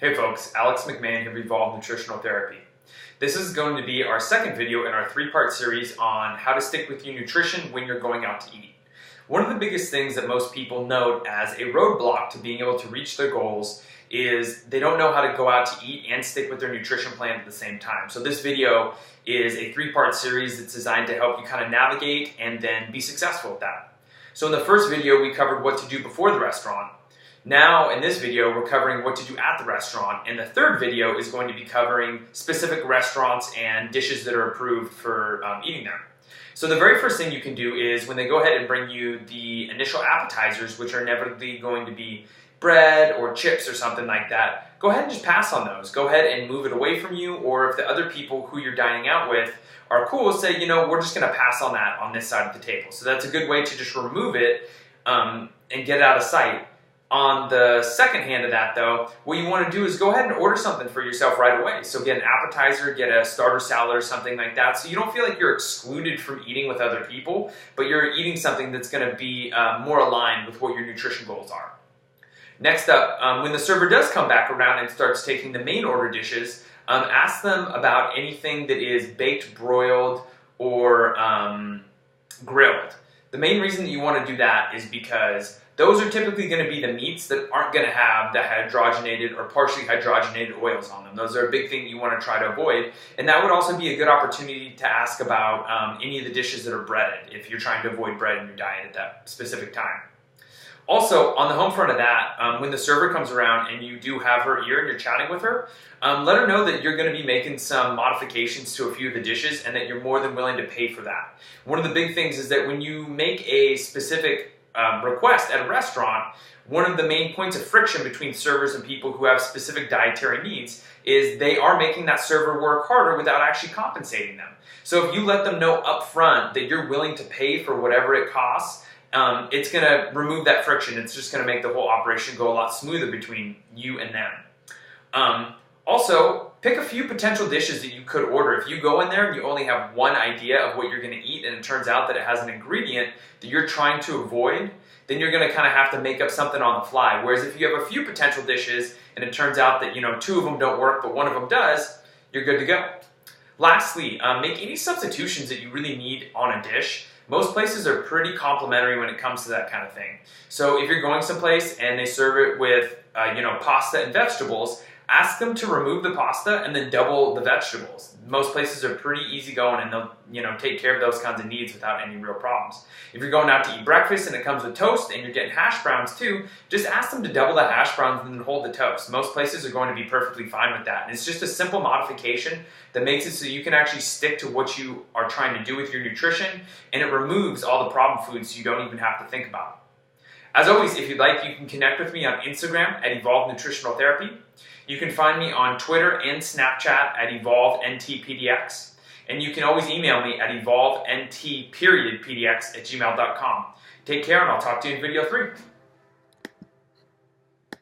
Hey folks, Alex McMahon here of Evolve Nutritional Therapy. This is going to be our second video in our three-part series on how to stick with your nutrition when you're going out to eat. One of the biggest things that most people note as a roadblock to being able to reach their goals is they don't know how to go out to eat and stick with their nutrition plan at the same time. So this video is a three-part series that's designed to help you kind of navigate and then be successful at that. So in the first video, we covered what to do before the restaurant. Now, in this video, we're covering what to do at the restaurant, and the third video is going to be covering specific restaurants and dishes that are approved for eating there. So the very first thing you can do is when they go ahead and bring you the initial appetizers, which are inevitably going to be bread or chips or something like that, go ahead and just pass on those. Go ahead and move it away from you, or if the other people who you're dining out with are cool, say, you know, we're just going to pass on that on this side of the table. So that's a good way to just remove it and get it out of sight. On the second hand of that though, what you want to do is go ahead and order something for yourself right away. So get an appetizer, get a starter salad or something like that, so you don't feel like you're excluded from eating with other people, but you're eating something that's going to be more aligned with what your nutrition goals are. Next up, when the server does come back around and starts taking the main order dishes, ask them about anything that is baked, broiled, or grilled. The main reason that you want to do that is because those are typically going to be the meats that aren't going to have the hydrogenated or partially hydrogenated oils on them. Those are a big thing you want to try to avoid. And that would also be a good opportunity to ask about any of the dishes that are breaded if you're trying to avoid bread in your diet at that specific time. Also, on the home front of that, when the server comes around and you do have her ear and you're chatting with her, let her know that you're going to be making some modifications to a few of the dishes and that you're more than willing to pay for that. One of the big things is that when you make a specific request at a restaurant, one of the main points of friction between servers and people who have specific dietary needs is they are making that server work harder without actually compensating them. So if you let them know up front that you're willing to pay for whatever it costs, it's going to remove that friction. It's just going to make the whole operation go a lot smoother between you and them. Also, pick a few potential dishes that you could order. If you go in there and you only have one idea of what you're going to eat and it turns out that it has an ingredient that you're trying to avoid, then you're going to kind of have to make up something on the fly. Whereas if you have a few potential dishes and it turns out that, you know, two of them don't work but one of them does, you're good to go. Lastly, make any substitutions that you really need on a dish. Most places are pretty complimentary when it comes to that kind of thing. So if you're going someplace and they serve it with, pasta and vegetables, ask them to remove the pasta and then double the vegetables. Most places are pretty easygoing and they'll, take care of those kinds of needs without any real problems. If you're going out to eat breakfast and it comes with toast and you're getting hash browns too, just ask them to double the hash browns and then hold the toast. Most places are going to be perfectly fine with that. And it's just a simple modification that makes it so you can actually stick to what you are trying to do with your nutrition, and it removes all the problem foods so you don't even have to think about. As always, if you'd like, you can connect with me on Instagram at Evolve Nutritional Therapy. You can find me on Twitter and Snapchat at EvolveNTPDX. And you can always email me at evolvent_pdx@gmail.com. Take care, and I'll talk to you in video 3.